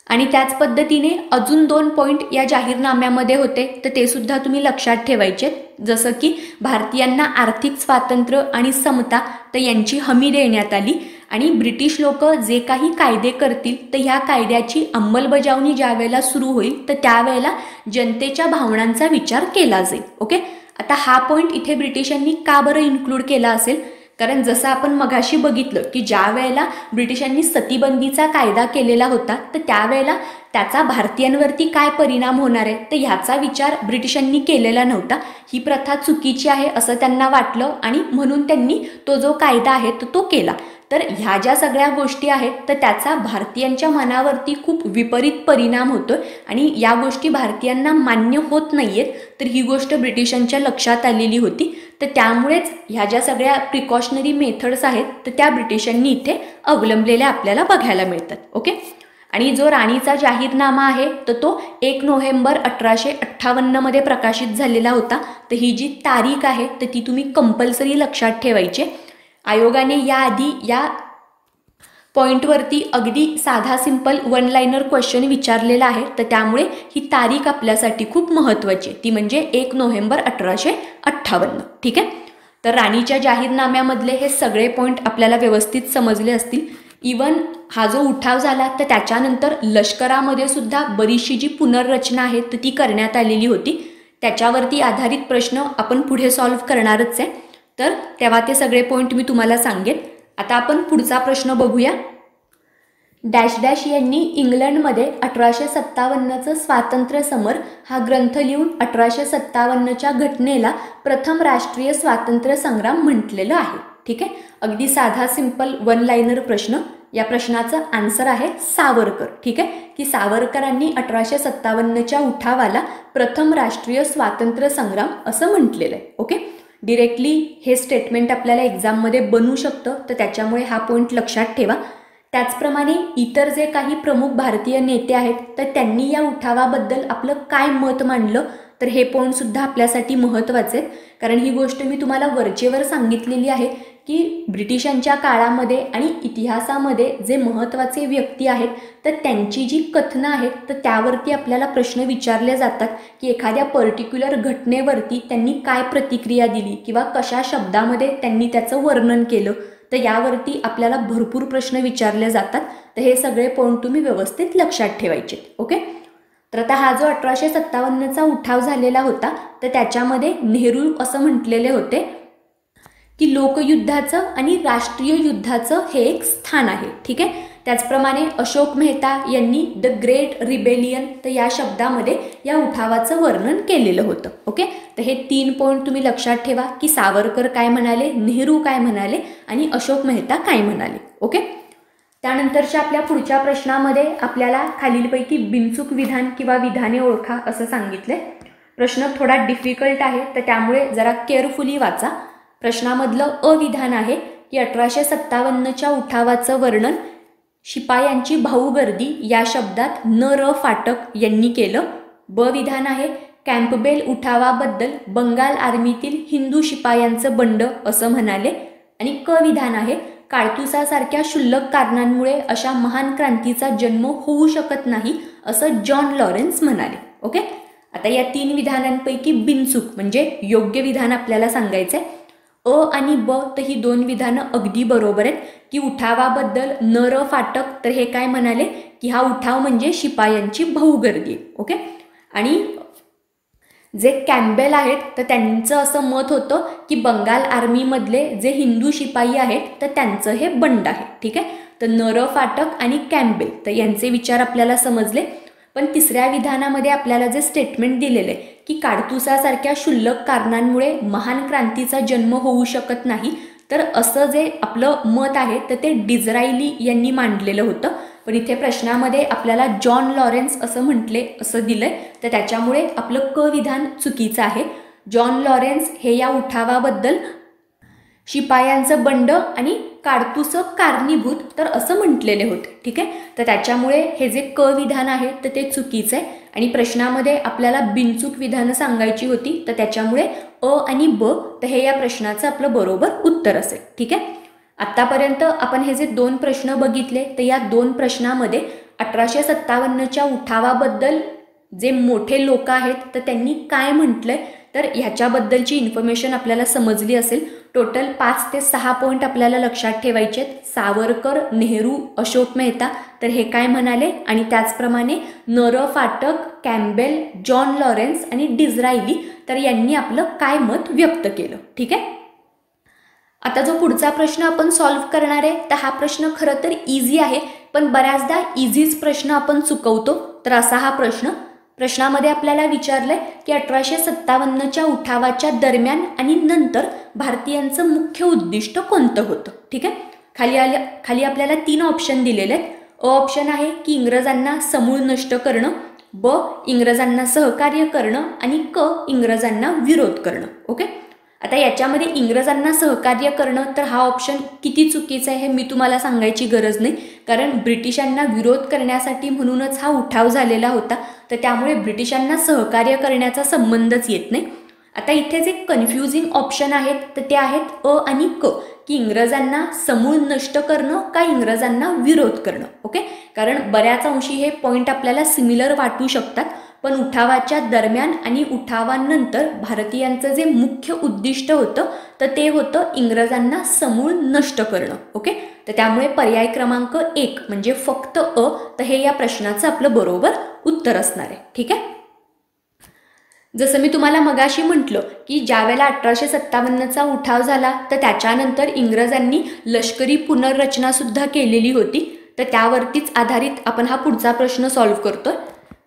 Speaker 1: आणि त्याच पद्धतीने अजून 2 पॉईंट या जाहीरनाम्यामध्ये होते तर ते सुद्धा तुम्ही लक्षात ठेवायचे. जसं की भारतीयांना आर्थिक स्वातंत्र्य आणि समता तर यांची हमी देण्यात आली आणि ब्रिटिश लोक जे काही कायदे करतील तर ह्या कायद्याची अंमलबजावणी ज्या वेळेला सुरू होईल तर त्यावेळेला जनतेच्या भावनांचा विचार केला जाईल. ओके. आता हा पॉईंट इथे ब्रिटिशांनी का बरं इन्क्लूड केला असेल, कारण जसं आपण मगाशी बघितलं की ज्या वेळेला ब्रिटिशांनी सतीबंदीचा कायदा केलेला होता तर त्यावेळेला त्याचा भारतीयांवरती काय परिणाम होणार आहे तर ह्याचा विचार ब्रिटिशांनी केलेला नव्हता. ही प्रथा चुकीची आहे असं त्यांना वाटलं आणि म्हणून त्यांनी तो जो कायदा आहे तो केला. तर ह्या ज्या सगळ्या गोष्टी आहेत तर त्याचा भारतीयांच्या मनावरती खूप विपरीत परिणाम होतोय आणि या गोष्टी भारतीयांना मान्य होत नाहीयेत. तर ही गोष्ट ब्रिटिशांच्या लक्षात आलेली होती. तर त्यामुळेच ह्या ज्या सगळ्या प्रिकॉशनरी मेथड्स आहेत तर त्या ब्रिटिशांनी इथे अवलंबलेल्या आपल्याला बघायला मिळतात. ओके. आणि जो राणीचा जाहीरनामा आहे तर तो 1 नोव्हेंबर 1858 प्रकाशित झालेला होता. तर ही जी तारीख आहे तर ती तुम्ही कंपल्सरी लक्षात ठेवायची. आयोगाने याआधी या पॉईंटवरती अगदी साधा सिंपल 1 लाइनर क्वेश्चन विचारलेला आहे. तर त्यामुळे ही तारीख आपल्यासाठी खूप महत्त्वाची, ती म्हणजे 1 नोव्हेंबर 1858. ठीक आहे. तर राणीच्या जाहीरनाम्यामधले हे सगळे पॉईंट आपल्याला व्यवस्थित समजले असतील. इवन हा जो उठाव झाला तर त्याच्यानंतर लष्करामध्ये सुद्धा बरीचशी जी पुनर्रचना आहे तर ती करण्यात आलेली होती. त्याच्यावरती आधारित प्रश्न आपण पुढे सॉल्व्ह करणारच आहे. तर तेव्हा ते सगळे पॉईंट मी तुम्हाला सांगेन. आता आपण पुढचा प्रश्न बघूया. डॅश डॅश यांनी इंग्लंडमध्ये 1857चं स्वातंत्र्य समर हा ग्रंथ लिहून 1857च्या घटनेला प्रथम राष्ट्रीय स्वातंत्र्य संग्राम म्हटलेलं आहे. ठीक आहे. अगदी साधा सिंपल 1 लाइनर प्रश्न. या प्रश्नाचं आन्सर आहे सावरकर. ठीक आहे. की सावरकरांनी 1857च्या उठावाला प्रथम राष्ट्रीय स्वातंत्र्य संग्राम असं म्हटलेलं आहे. ओके. डिरेक्टली हे स्टेटमेंट आपल्याला एक्झाममध्ये बनवू शकतं, तर त्याच्यामुळे हा पॉईंट लक्षात ठेवा. त्याचप्रमाणे इतर जे काही प्रमुख भारतीय नेते आहेत तर त्यांनी या उठावाबद्दल आपलं काय मत मांडलं, तर हे पॉईंट सुद्धा आपल्यासाठी महत्त्वाचे आहेत. कारण ही गोष्ट मी तुम्हाला वरचेवर सांगितलेली आहे की ब्रिटिशांच्या काळामध्ये आणि इतिहासामध्ये जे महत्त्वाचे व्यक्ती आहेत तर त्यांची जी कथनं आहेत तर त्यावरती आपल्याला प्रश्न विचारले जातात की एखाद्या पर्टिक्युलर घटनेवरती त्यांनी काय प्रतिक्रिया दिली किंवा कशा शब्दामध्ये त्यांनी त्याचं वर्णन केलं, तर यावरती आपल्याला भरपूर प्रश्न विचारले जातात. तर हे सगळे पॉईंट तुम्ही व्यवस्थित लक्षात ठेवायचे. ओके. तर आता हा जो 1857चा उठाव झालेला होता तर त्याच्यामध्ये नेहरू असं म्हटलेले होते की लोकयुद्धाचं आणि राष्ट्रीय युद्धाचं हे एक स्थान आहे. ठीक आहे. त्याचप्रमाणे अशोक मेहता यांनी द ग्रेट रिबेलियन तर या शब्दामध्ये या उठावाचं वर्णन केलेलं होतं. ओके. तर हे 3 पॉईंट तुम्ही लक्षात ठेवा की सावरकर काय म्हणाले, नेहरू काय म्हणाले आणि अशोक मेहता काय म्हणाले. ओके. त्यानंतरच्या आपल्या पुढच्या प्रश्नामध्ये आपल्याला खालीलपैकी बिनचूक विधान किंवा विधाने ओळखा असं सांगितले. प्रश्न थोडा डिफिकल्ट आहे तर त्यामुळे जरा केअरफुली वाचा. प्रश्नामधलं अविधान आहे की 1857च्या उठावाचं वर्णन शिपायांची भाऊगर्दी या शब्दात न र फाटक यांनी केलं. ब विधान आहे कॅम्पबेल उठावाबद्दल बंगाल आर्मीतील हिंदू शिपायांचं बंड असं म्हणाले. आणि क विधान आहे काळतुसासारख्या क्षुल्लक कारणांमुळे अशा महान क्रांतीचा जन्म होऊ शकत नाही असं जॉन लॉरेन्स म्हणाले. ओके. आता या 3 विधानांपैकी बिनचूक म्हणजे योग्य विधान आपल्याला सांगायचंय. अ आणि ब तर ही 2 विधानं अगदी बरोबर आहेत की उठावाबद्दल न र फाटक तर हे काय म्हणाले की हा उठाव म्हणजे शिपायांची भाऊगर्दी. ओके. आणि जे कॅम्बेल आहेत तर त्यांचं असं मत होतं की बंगाल आर्मीमधले जे हिंदू शिपाई आहेत तर त्यांचं हे बंड आहे. ठीक आहे. तर न र फाटक आणि कॅम्बेल तर यांचे विचार आपल्याला समजले. पण तिसऱ्या विधानामध्ये आपल्याला जे स्टेटमेंट दिलेलं आहे की काडतुसासारख्या क्षुल्लक कारणांमुळे महान क्रांतीचा जन्म होऊ शकत नाही, तर असं जे आपलं मत आहे तर ते डिझरायली यांनी मांडलेलं होतं. पण इथे प्रश्नामध्ये आपल्याला जॉन लॉरेन्स असं म्हटले असं दिलंय तर त्याच्यामुळे आपलं क विधान चुकीचं आहे. जॉन लॉरेन्स हे या उठावाबद्दल शिपायांचं बंड आणि काडतूस कारणीभूत तर असं म्हटलेले होते. ठीक आहे. तर त्याच्यामुळे हे जे क विधान आहे तर ते चुकीचं आहे. आणि प्रश्नामध्ये आपल्याला बिनचूक विधानं सांगायची होती तर त्याच्यामुळे अ आणि ब तर हे या प्रश्नाचं आपलं बरोबर उत्तर असेल. ठीक आहे. आत्तापर्यंत आपण हे जे 2 प्रश्न बघितले तर या 2 प्रश्नामध्ये 1857च्या उठावाबद्दल जे मोठे लोक आहेत तर त्यांनी काय म्हटलंय तर ह्याच्याबद्दलची इन्फॉर्मेशन आपल्याला समजली असेल. टोटल 5 ते 6 पॉईंट आपल्याला लक्षात ठेवायचे आहेत. सावरकर, नेहरू, अशोक मेहता तर हे काय म्हणाले आणि त्याचप्रमाणे न र फाटक, कॅम्बेल, जॉन लॉरेन्स आणि डिझरायली तर यांनी आपलं काय मत व्यक्त केलं. ठीक आहे. आता जो पुढचा प्रश्न आपण सॉल्व्ह करणार आहे तर हा प्रश्न खरं तर इझी आहे, पण बऱ्याचदा इझीच प्रश्न आपण चुकवतो. तर असा हा प्रश्नामध्ये आपल्याला विचारलंय की 1857च्या उठावाच्या दरम्यान आणि नंतर भारतीयांचं मुख्य उद्दिष्ट कोणतं होतं. ठीक आहे. खाली आपल्याला 3 ऑप्शन दिलेले आहेत. अ ऑप्शन आहे की इंग्रजांना समूळ नष्ट करणं, ब इंग्रजांना सहकार्य करणं आणि क इंग्रजांना विरोध करणं. ओके. आता याच्यामध्ये इंग्रजांना सहकार्य करणं तर हा ऑप्शन किती चुकीचा आहे हे मी तुम्हाला सांगायची गरज नाही, कारण ब्रिटिशांना विरोध करण्यासाठी म्हणूनच हा उठाव झालेला होता. तर त्यामुळे ब्रिटिशांना सहकार्य करण्याचा संबंधच येत नाही. आता इथे जे कन्फ्युजिंग ऑप्शन आहेत तर ते आहेत अ आणि क की इंग्रजांना समूळ नष्ट करणं का इंग्रजांना विरोध करणं. ओके. कारण बऱ्याच अंशी हे पॉईंट आपल्याला सिमिलर वाटू शकतात, पण उठावाच्या दरम्यान आणि उठावानंतर भारतीयांचं जे मुख्य उद्दिष्ट होतं तर ते होतं इंग्रजांना समूळ नष्ट करणं. ओके. तर त्यामुळे पर्याय क्रमांक 1 म्हणजे फक्त अ तर हे या प्रश्नाचं आपलं बरोबर उत्तर असणार आहे. ठीक आहे. जसं मी तुम्हाला मगाशी म्हटलं की ज्यावेळेला 1857चा उठाव झाला तर त्याच्यानंतर इंग्रजांनी लष्करी पुनर्रचना सुद्धा केलेली होती. तर त्यावरतीच आधारित आपण हा पुढचा प्रश्न सॉल्व्ह करतोय.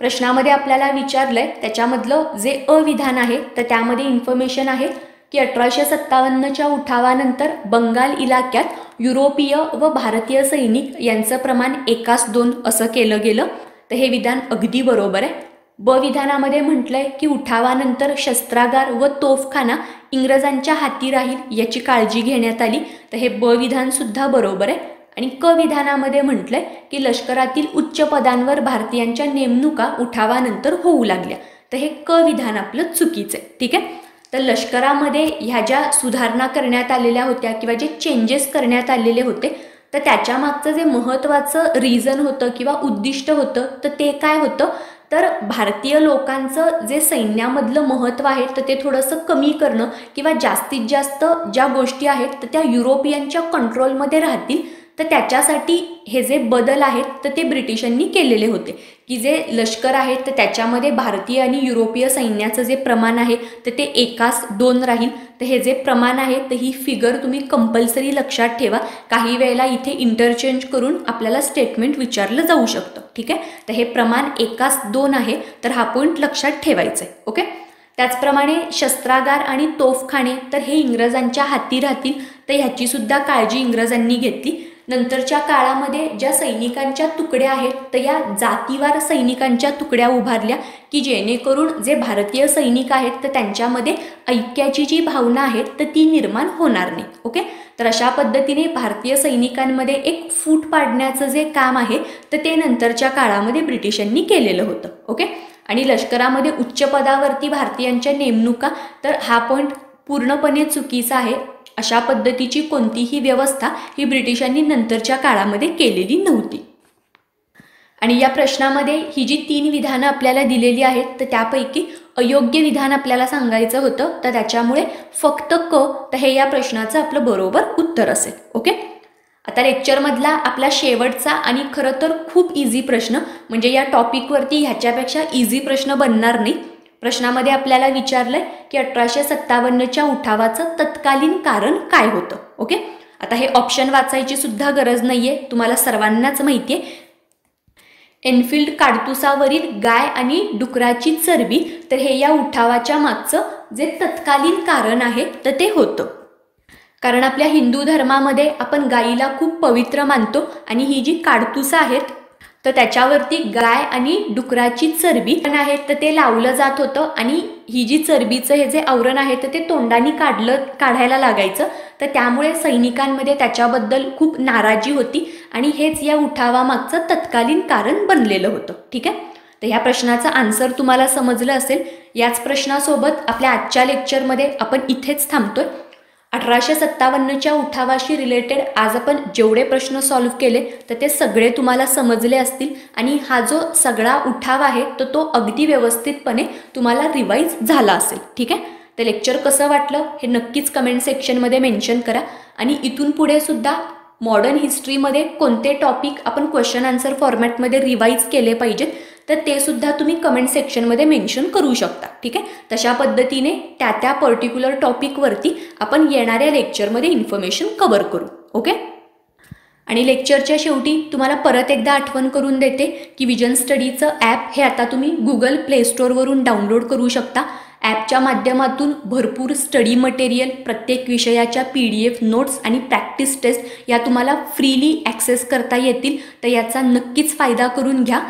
Speaker 1: प्रश्नामध्ये आपल्याला विचारलंय त्याच्यामधलं जे अविधान आहे तर त्यामध्ये इन्फॉर्मेशन आहे की 1857च्या उठावानंतर बंगाल इलाक्यात युरोपीय व भारतीय सैनिक यांचं प्रमाण 1:2 असं केलं गेलं. तर हे विधान अगदी बरोबर आहे. ब विधानामध्ये म्हटलंय की उठावानंतर शस्त्रागार व तोफखाना इंग्रजांच्या हाती राहील याची काळजी घेण्यात आली. तर हे ब विधान सुद्धा बरोबर आहे. आणि क विधानामध्ये म्हटलंय की लष्करातील उच्च पदांवर भारतीयांच्या नेमणुका उठावानंतर होऊ लागल्या. तर हे क विधान आपलं चुकीचं आहे. ठीक आहे. तर लष्करामध्ये ह्या ज्या सुधारणा करण्यात आलेल्या होत्या किंवा जे चेंजेस करण्यात आलेले होते तर त्याच्या मागचं जे महत्त्वाचं रिझन होतं किंवा उद्दिष्ट होतं तर ते काय होतं, तर भारतीय लोकांचं जे सैन्यामधलं महत्त्व आहे तर ते थोडंसं कमी करणं किंवा जास्तीत जास्त ज्या गोष्टी आहेत तर त्या युरोपियनच्या कंट्रोलमध्ये राहतील. तर त्याच्यासाठी हे जे बदल आहेत तर ते ब्रिटिशांनी केलेले होते की जे लष्कर आहे तर त्याच्यामध्ये भारतीय आणि युरोपीय सैन्याचं जे प्रमाण आहे तर ते 1:2 राहील. तर हे जे प्रमाण आहे तर ही फिगर तुम्ही कंपल्सरी लक्षात ठेवा. काही वेळेला इथे इंटरचेंज करून आपल्याला स्टेटमेंट विचारलं जाऊ शकतं. ठीक आहे. तर हे प्रमाण 1:2 आहे. तर हा पॉईंट लक्षात ठेवायचा आहे. ओके. त्याचप्रमाणे शस्त्रागार आणि तोफखाने तर हे इंग्रजांच्या हाती राहतील. तर ह्याची सुद्धा काळजी इंग्रजांनी घेतली. नंतरच्या काळामध्ये ज्या सैनिकांच्या तुकड्या आहेत तर या जातीवार सैनिकांच्या तुकड्या उभारल्या की जेणेकरून जे भारतीय सैनिक आहेत तर त्यांच्यामध्ये ऐक्याची जी भावना आहे तर ती निर्माण होणार नाही. ओके. तर अशा पद्धतीने भारतीय सैनिकांमध्ये एक फूट पाडण्याचं जे काम आहे तर ते नंतरच्या काळामध्ये ब्रिटिशांनी केलेलं होतं. ओके. आणि लष्करामध्ये उच्च पदावरती भारतीयांच्या नेमणुका तर हा पॉईंट पूर्णपणे चुकीचा आहे. अशा पद्धतीची कोणतीही व्यवस्था ही ब्रिटिशांनी नंतरच्या काळामध्ये केलेली नव्हती. आणि या प्रश्नामध्ये ही जी 3 विधानं आपल्याला दिलेली आहेत तर त्यापैकी अयोग्य विधान आपल्याला सांगायचं होतं. तर त्याच्यामुळे फक्त क तर हे या प्रश्नाचं आपलं बरोबर उत्तर असेल. ओके. आता लेक्चरमधला आपला शेवटचा आणि खरं तर खूप इझी प्रश्न म्हणजे या टॉपिकवरती ह्याच्यापेक्षा इझी प्रश्न बनणार नाही. प्रश्नामध्ये आपल्याला विचारलंय की 1857च्या उठावाचं तत्कालीन कारण काय होतं. ओके. आता हे ऑप्शन वाचायची सुद्धा गरज नाहीये, तुम्हाला सर्वांनाच माहिती आहे. एनफिल्ड काडतुसावरील गाय आणि डुकराची चरबी तर हे या उठावाच्या मागचं जे तत्कालीन कारण आहे तर ते होतं. कारण आपल्या हिंदू धर्मामध्ये आपण गायीला खूप पवित्र मानतो आणि ही जी काडतुसं आहेत तर त्याच्यावरती गाय आणि डुकराची चरबी आहे तर ते लावलं जात होतं आणि ही जी चरबीचं हे जे आवरण आहे तर ते तोंडाने काढायला लागायचं. तर त्यामुळे सैनिकांमध्ये त्याच्याबद्दल खूप नाराजी होती आणि हेच या उठावामागचं तत्कालीन कारण बनलेलं होतं. ठीक आहे. तर ह्या प्रश्नाचा आन्सर तुम्हाला समजलं असेल. याच प्रश्नासोबत आपल्या आजच्या लेक्चरमध्ये आपण इथेच थांबतोय. 1857च्या उठावाशी रिलेटेड आज आपण जेवढे प्रश्न सॉल्व्ह केले तर ते सगळे तुम्हाला समजले असतील आणि हा जो सगळा उठाव आहे तर तो अगदी व्यवस्थितपणे तुम्हाला रिवाईज झाला असेल. ठीक आहे. तर लेक्चर कसं वाटलं हे नक्कीच कमेंट सेक्शनमध्ये मेन्शन करा. आणि इथून पुढे सुद्धा मॉडर्न हिस्ट्रीमध्ये कोणते टॉपिक आपण क्वेश्चन आन्सर फॉर्मॅटमध्ये रिवाईज केले पाहिजेत तर ते सुद्धा तुम्ही कमेंट सेक्शनमध्ये मेन्शन करू शकता. ठीक आहे. तशा पद्धतीने त्या पर्टिक्युलर टॉपिकवरती आपण येणाऱ्या लेक्चरमध्ये इन्फॉर्मेशन कव्हर करू. ओके. आणि लेक्चरच्या शेवटी तुम्हाला परत एकदा आठवण करून देते की विजन स्टडीचं ॲप हे आता तुम्ही गुगल प्ले स्टोअरवरून डाउनलोड करू शकता. ॲपच्या माध्यमातून भरपूर स्टडी मटेरियल, प्रत्येक विषयाच्या PDF नोट्स आणि प्रॅक्टिस टेस्ट या तुम्हाला फ्रीली ॲक्सेस करता येतील. तर याचा नक्कीच फायदा करून घ्या.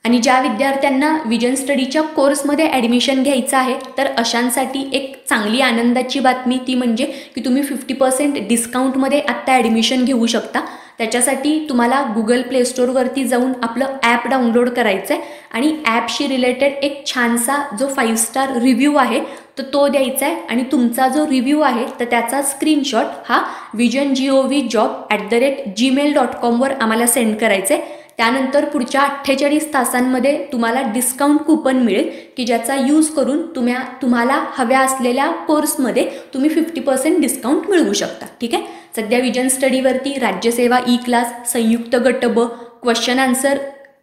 Speaker 1: आणि ज्या विद्यार्थ्यांना विजन स्टडीच्या कोर्समध्ये ॲडमिशन घ्यायचं आहे तर अशांसाठी एक चांगली आनंदाची बातमी ती म्हणजे की तुम्ही 50% डिस्काउंटमध्ये आत्ता ॲडमिशन घेऊ शकता. त्याच्यासाठी तुम्हाला गुगल प्ले स्टोअरवरती जाऊन आपलं ॲप डाउनलोड करायचं आहे आणि ॲपशी रिलेटेड एक छानसा जो 5 स्टार रिव्ह्यू आहे तर तो द्यायचा आहे. आणि तुमचा जो रिव्ह्यू आहे तर त्याचा स्क्रीनशॉट हा visiongovjob@gmail.com वर आम्हाला सेंड करायचं आहे. त्यानंतर पुढच्या 48 तासांमध्ये तुम्हाला डिस्काउंट कूपन मिळेल की ज्याचा यूज करून तुम्हाला हव्या असलेल्या कोर्समध्ये तुम्ही 50% डिस्काउंट मिळवू शकता. ठीक आहे. सध्या विजन स्टडीवरती राज्यसेवा क्लास, संयुक्त गट ब, क्वेश्चन आन्सर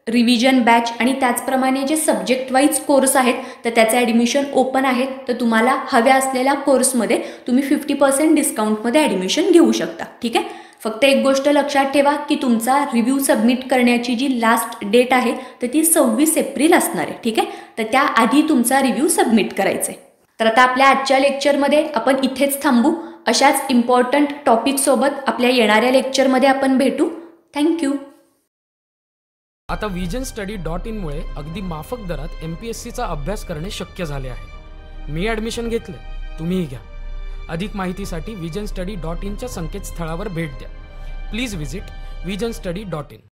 Speaker 1: रिव्हिजन बॅच आणि त्याचप्रमाणे जे सब्जेक्ट वाईज कोर्स आहेत तर त्याचे ॲडमिशन ओपन आहेत. तर तुम्हाला हव्या असलेल्या कोर्समध्ये तुम्ही 50% डिस्काउंटमध्ये ॲडमिशन घेऊ शकता. ठीक आहे. फक्त एक गोष्ट लक्षात ठेवा की तुमचा रिव्ह्यू सबमिट करण्याची जी लास्ट डेट आहे तर ती 26 एप्रिल असणार आहे. ठीक आहे. तर त्याआधी तुमचा रिव्ह्यू सबमिट करायचा आहे. तर आता आपल्या आजच्या लेक्चरमध्ये आपण इथेच थांबू. अशाच इम्पॉर्टंट टॉपिकसोबत आपल्या येणाऱ्या लेक्चरमध्ये आपण भेटू. थँक्यू.
Speaker 2: आता visionstudy.in मुळे अगदी माफक दरात MPSCचा अभ्यास करणे शक्य झाले आहे. मी ॲडमिशन घेतलं, तुम्हीही घ्या. अधिक माहितीसाठी visionstudy.in च्या संकेतस्थळावर भेट द्या प्लीज विजिट visionstudy.in.